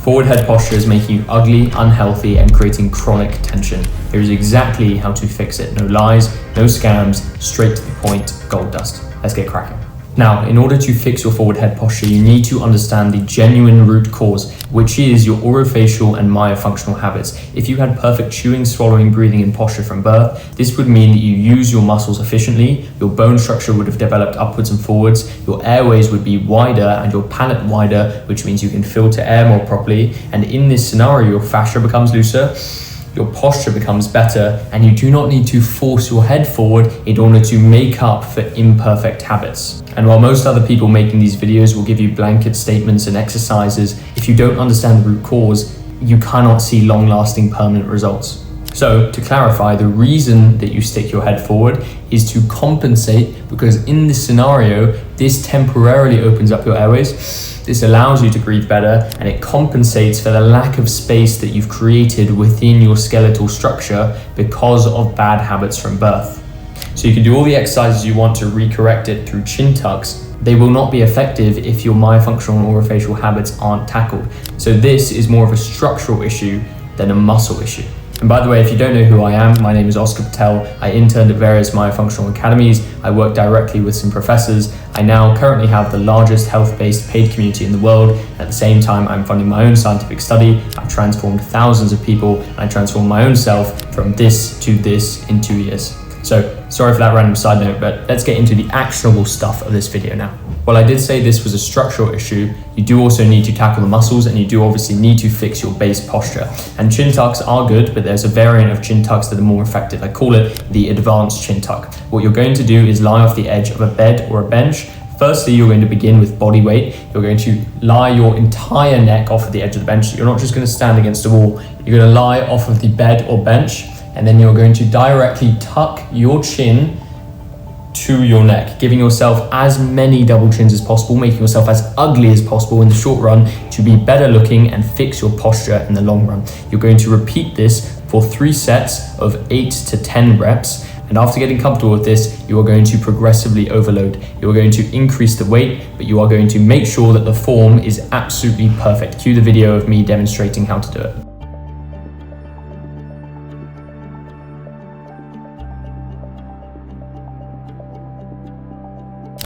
Forward head posture is making you ugly, unhealthy, and creating chronic tension. Here is exactly how to fix it. No lies, no scams, straight to the point, gold dust. Let's get cracking. Now, in order to fix your forward head posture, you need to understand the genuine root cause, which is your orofacial and myofunctional habits. If you had perfect chewing, swallowing, breathing, and posture from birth, this would mean that you use your muscles efficiently, your bone structure would have developed upwards and forwards, your airways would be wider and your palate wider, which means you can filter air more properly. And in this scenario, your fascia becomes looser, your posture becomes better, and you do not need to force your head forward in order to make up for imperfect habits. And while most other people making these videos will give you blanket statements and exercises, if you don't understand the root cause, you cannot see long-lasting permanent results. So to clarify, the reason that you stick your head forward is to compensate, because in this scenario, this temporarily opens up your airways. This allows you to breathe better, and it compensates for the lack of space that you've created within your skeletal structure because of bad habits from birth. So you can do all the exercises you want to recorrect it through chin tucks. They will not be effective if your myofunctional and orofacial habits aren't tackled. So this is more of a structural issue than a muscle issue. And by the way, if you don't know who I am, my name is Oscar Patel. I interned at various myofunctional academies. I work directly with some professors. I now currently have the largest health-based paid community in the world. At the same time, I'm funding my own scientific study. I've transformed thousands of people, and I transformed my own self from this to this in 2 years. So sorry for that random side note, but let's get into the actionable stuff of this video now. While I did say this was a structural issue, you do also need to tackle the muscles, and you do obviously need to fix your base posture. And chin tucks are good, but there's a variant of chin tucks that are more effective. I call it the advanced chin tuck. What you're going to do is lie off the edge of a bed or a bench. Firstly, you're going to begin with body weight. You're going to lie your entire neck off of the edge of the bench. You're not just going to stand against a wall. You're going to lie off of the bed or bench, and then you're going to directly tuck your chin to your neck, giving yourself as many double chins as possible, making yourself as ugly as possible in the short run to be better looking and fix your posture in the long run. You're going to repeat this for 3 sets of 8 to 10 reps. And after getting comfortable with this, you are going to progressively overload. You are going to increase the weight, but you are going to make sure that the form is absolutely perfect. Cue the video of me demonstrating how to do it.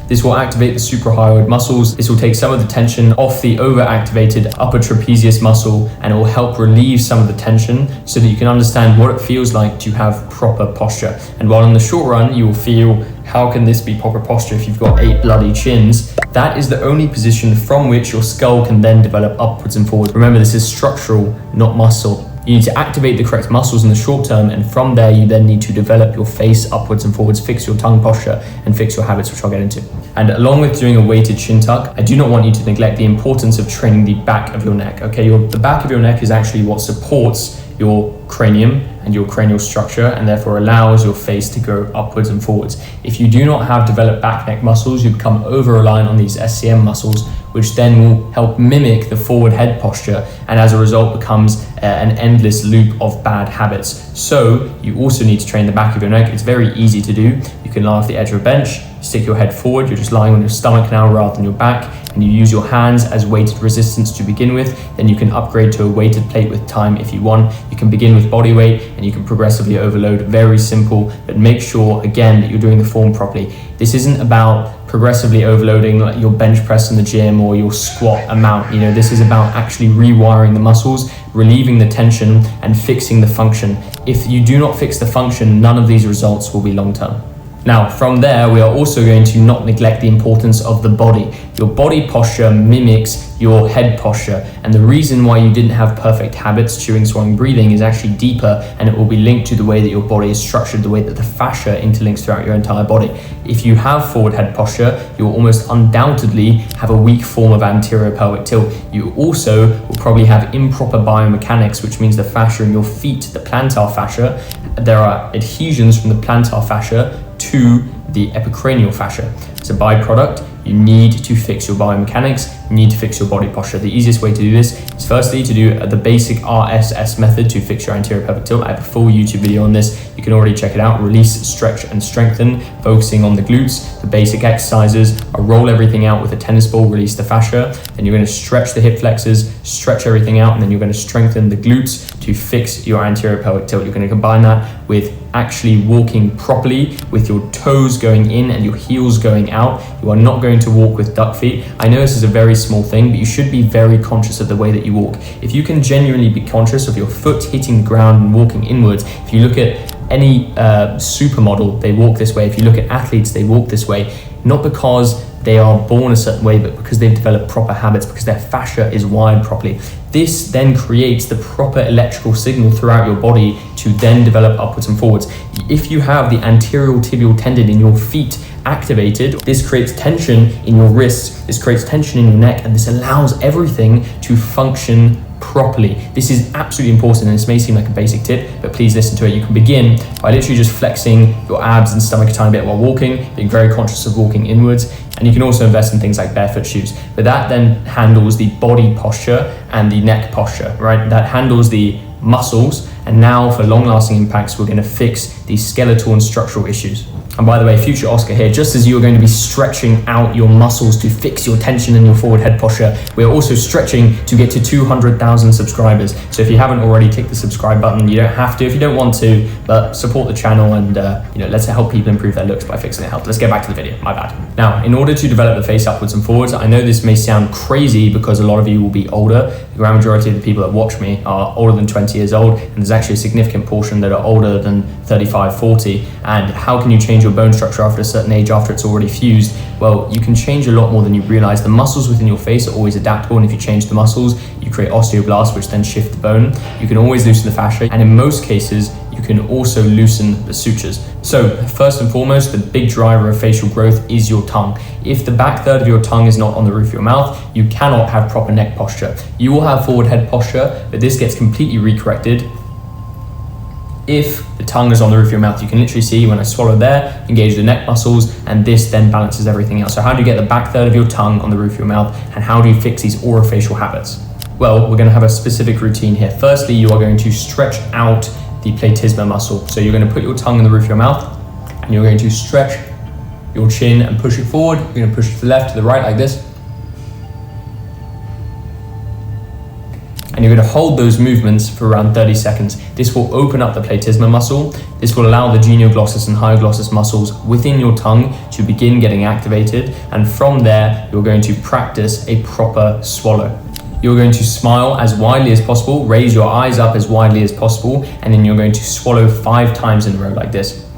This will activate the suprahyoid muscles. This will take some of the tension off the overactivated upper trapezius muscle, and it will help relieve some of the tension so that you can understand what it feels like to have proper posture. And while in the short run, you will feel, how can this be proper posture if you've got 8 bloody chins? That is the only position from which your skull can then develop upwards and forwards. Remember, this is structural, not muscle. You need to activate the correct muscles in the short term, and from there you then need to develop your face upwards and forwards, fix your tongue posture, and fix your habits, which I'll get into. And along with doing a weighted chin tuck, I do not want you to neglect the importance of training the back of your neck. Okay, the back of your neck is actually what supports your cranium and your cranial structure, and therefore allows your face to go upwards and forwards. If you do not have developed back neck muscles, you become over-reliant on these SCM muscles, which then will help mimic the forward head posture, and as a result becomes an endless loop of bad habits. So you also need to train the back of your neck. It's very easy to do. You can lie off the edge of a bench, stick your head forward, you're just lying on your stomach now rather than your back, and you use your hands as weighted resistance to begin with. Then you can upgrade to a weighted plate with time if you want. You can begin with body weight, and you can progressively overload. Very simple, but make sure again that you're doing the form properly. This isn't about progressively overloading like your bench press in the gym or your squat amount. This is about actually rewiring the muscles, relieving the tension, and fixing the function. If you do not fix the function, none of these results will be long-term. Now, from there, we are also going to not neglect the importance of the body. Your body posture mimics your head posture, and the reason why you didn't have perfect habits, chewing, swallowing, breathing, is actually deeper, and it will be linked to the way that your body is structured, the way that the fascia interlinks throughout your entire body. If you have forward head posture, you will almost undoubtedly have a weak form of anterior pelvic tilt. You also will probably have improper biomechanics, which means the fascia in your feet, the plantar fascia, there are adhesions from the plantar fascia to the epicranial fascia. As a byproduct, you need to fix your biomechanics, you need to fix your body posture. The easiest way to do this is firstly to do the basic RSS method to fix your anterior pelvic tilt. I have a full YouTube video on this. You can already check it out. Release, stretch, and strengthen, focusing on the glutes. The basic exercises are roll everything out with a tennis ball, release the fascia. Then you're going to stretch the hip flexors, stretch everything out, and then you're going to strengthen the glutes to fix your anterior pelvic tilt. You're going to combine that with actually walking properly with your toes going in and your heels going out. You are not going to walk with duck feet. I know this is a very small thing, but you should be very conscious of the way that you walk. If you can genuinely be conscious of your foot hitting the ground and walking inwards, if you look at any supermodel, they walk this way. If you look at athletes, they walk this way, not because they are born a certain way, but because they've developed proper habits, because their fascia is wired properly. This then creates the proper electrical signal throughout your body to then develop upwards and forwards. If you have the anterior tibial tendon in your feet activated, this creates tension in your wrists, this creates tension in your neck, and this allows everything to function properly. This is absolutely important, and this may seem like a basic tip, but please listen to it. You can begin by literally just flexing your abs and stomach a tiny bit while walking, being very conscious of walking inwards, and you can also invest in things like barefoot shoes. But that then handles the body posture and the neck posture, right? That handles the muscles, and now for long-lasting impacts, we're going to fix these skeletal and structural issues. And by the way, future Oscar here, just as you are going to be stretching out your muscles to fix your tension and your forward head posture, we're also stretching to get to 200,000 subscribers. So if you haven't already, click the subscribe button. You don't have to if you don't want to, but support the channel and let's help people improve their looks by fixing their health. Let's get back to the video, my bad. Now, in order to develop the face upwards and forwards, I know this may sound crazy because a lot of you will be older. The grand majority of the people that watch me are older than 20 years old, and there's actually a significant portion that are older than 35, 40. And how can you change your bone structure after a certain age, after it's already fused? Well, you can change a lot more than you realize. The muscles within your face are always adaptable, and if you change the muscles, you create osteoblasts, which then shift the bone. You can always loosen the fascia, and in most cases, you can also loosen the sutures. So first and foremost, the big driver of facial growth is your tongue. If the back third of your tongue is not on the roof of your mouth, you cannot have proper neck posture. You will have forward head posture, but this gets completely recorrected if the tongue is on the roof of your mouth. You can literally see when I swallow there, engage the neck muscles, and this then balances everything else. So how do you get the back third of your tongue on the roof of your mouth, and how do you fix these orofacial habits? Well, we're going to have a specific routine here. Firstly, you are going to stretch out the platysma muscle. So you're going to put your tongue on the roof of your mouth, and you're going to stretch your chin and push it forward. You're going to push it to the left, to the right, like this. And you're going to hold those movements for around 30 seconds. This will open up the platysma muscle. This will allow the genioglossus and hyoglossus muscles within your tongue to begin getting activated. And from there, you're going to practice a proper swallow. You're going to smile as widely as possible, raise your eyes up as widely as possible, and then you're going to swallow 5 times in a row like this.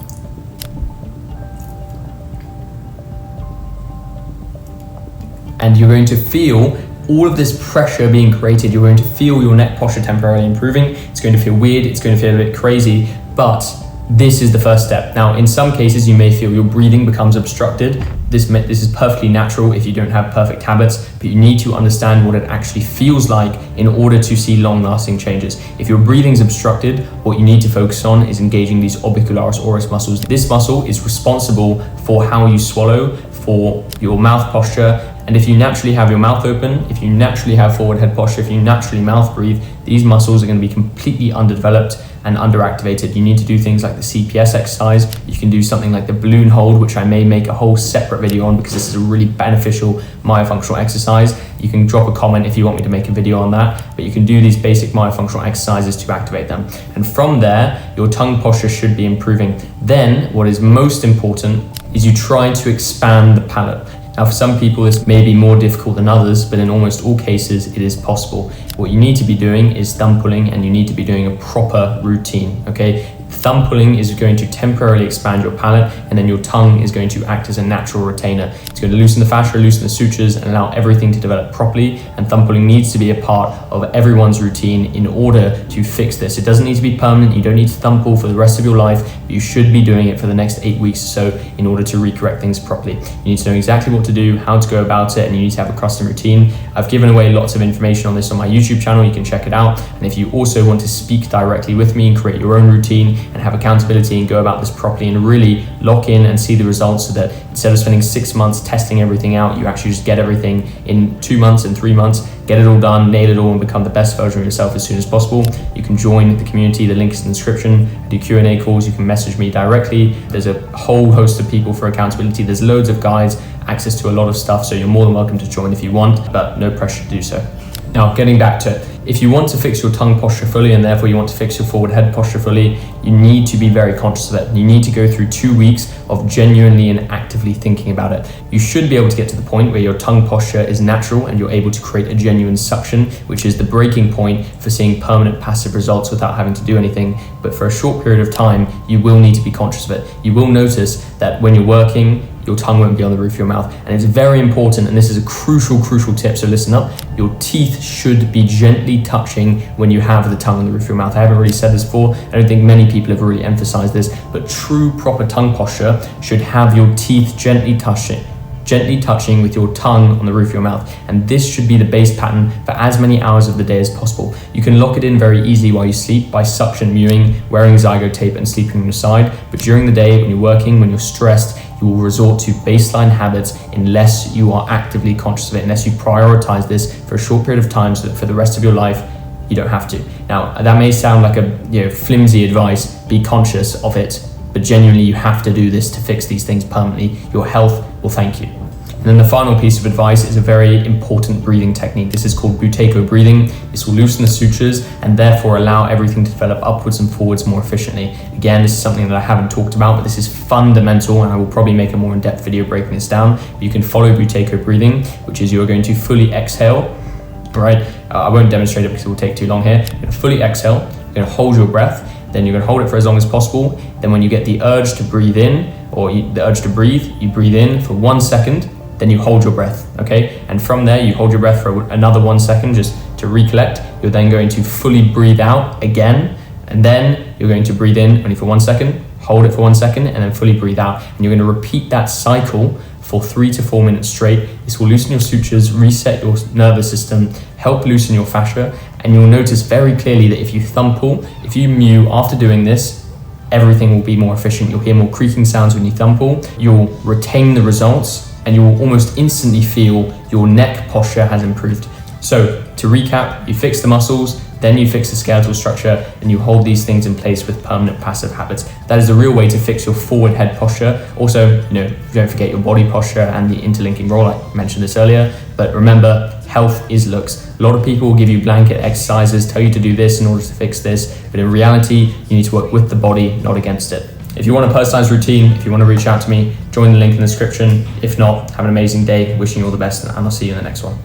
And you're going to feel all of this pressure being created. You're going to feel your neck posture temporarily improving. It's going to feel weird, it's going to feel a bit crazy, but this is the first step. Now, in some cases, you may feel your breathing becomes obstructed. This is perfectly natural if you don't have perfect habits, but you need to understand what it actually feels like in order to see long-lasting changes. If your breathing's obstructed, what you need to focus on is engaging these orbicularis oris muscles. This muscle is responsible for how you swallow, for your mouth posture, and if you naturally have your mouth open, if you naturally have forward head posture, if you naturally mouth breathe, these muscles are going to be completely underdeveloped and underactivated. You need to do things like the CPS exercise. You can do something like the balloon hold, which I may make a whole separate video on because this is a really beneficial myofunctional exercise. You can drop a comment if you want me to make a video on that, but you can do these basic myofunctional exercises to activate them. And from there, your tongue posture should be improving. Then what is most important is you try to expand the palate. Now, for some people, this may be more difficult than others, but in almost all cases, it is possible. What you need to be doing is thumb pulling, and you need to be doing a proper routine, okay? Thumb pulling is going to temporarily expand your palate, and then your tongue is going to act as a natural retainer. It's going to loosen the fascia, loosen the sutures, and allow everything to develop properly, and thumb pulling needs to be a part of everyone's routine in order to fix this. It doesn't need to be permanent. You don't need to thumb pull for the rest of your life, but you should be doing it for the next 8 weeks or so in order to recorrect things properly. You need to know exactly what to do, how to go about it, and you need to have a custom routine. I've given away lots of information on this on my YouTube channel. You can check it out. And if you also want to speak directly with me and create your own routine and have accountability and go about this properly and really lock in and see the results, so that instead of spending 6 months testing everything out, you actually just get everything in 2 months and 3 months, get it all done, nail it all, and become the best version of yourself as soon as possible. You can join the community, the link is in the description. I do Q&A calls, you can message me directly. There's a whole host of people for accountability. There's loads of guides, access to a lot of stuff, so you're more than welcome to join if you want, but no pressure to do so. Now, getting back to it, if you want to fix your tongue posture fully, and therefore you want to fix your forward head posture fully, you need to be very conscious of it. You need to go through 2 weeks of genuinely and actively thinking about it. You should be able to get to the point where your tongue posture is natural and you're able to create a genuine suction, which is the breaking point for seeing permanent passive results without having to do anything. But for a short period of time, you will need to be conscious of it. You will notice that when you're working, your tongue won't be on the roof of your mouth. And it's very important, and this is a crucial tip, so listen up. Your teeth should be gently touching when you have the tongue on the roof of your mouth. I haven't really said this before. I don't think many people have really emphasized this, but true proper tongue posture should have your teeth gently touching with your tongue on the roof of your mouth. And this should be the base pattern for as many hours of the day as possible. You can lock it in very easily while you sleep by suction mewing, wearing Zygo tape, and sleeping on your side. But during the day, when you're working, when you're stressed, you will resort to baseline habits unless you are actively conscious of it, unless you prioritize this for a short period of time, so that for the rest of your life, you don't have to. Now, that may sound like a flimsy advice, be conscious of it, but genuinely you have to do this to fix these things permanently. Your health will thank you. And then the final piece of advice is a very important breathing technique. This is called Buteyko breathing. This will loosen the sutures and therefore allow everything to develop upwards and forwards more efficiently. Again, this is something that I haven't talked about, but this is fundamental, and I will probably make a more in-depth video breaking this down. You can follow Buteyko breathing, which is you're going to fully exhale, right? I won't demonstrate it because it will take too long here. You're going to fully exhale, you're going to hold your breath, then you're going to hold it for as long as possible. Then when you get the urge to breathe in, or the urge to breathe, you breathe in for 1 second, then you hold your breath, okay? And from there, you hold your breath for another 1 second just to recollect. You're then going to fully breathe out again, and then you're going to breathe in only for 1 second, hold it for 1 second, and then fully breathe out. And you're going to repeat that cycle for 3 to 4 minutes straight. This will loosen your sutures, reset your nervous system, help loosen your fascia, and you'll notice very clearly that if you thumb pull, if you mew after doing this, everything will be more efficient. You'll hear more creaking sounds when you thumb pull. You'll retain the results, and you will almost instantly feel your neck posture has improved. So to recap, you fix the muscles, then you fix the skeletal structure, and you hold these things in place with permanent passive habits. That is the real way to fix your forward head posture. Also, don't forget your body posture and the interlinking roll. I mentioned this earlier, but remember, health is looks. A lot of people will give you blanket exercises, tell you to do this in order to fix this, but in reality, you need to work with the body, not against it. If you want a personalized routine, if you want to reach out to me, join the link in the description. If not, have an amazing day. Wishing you all the best, and I'll see you in the next one.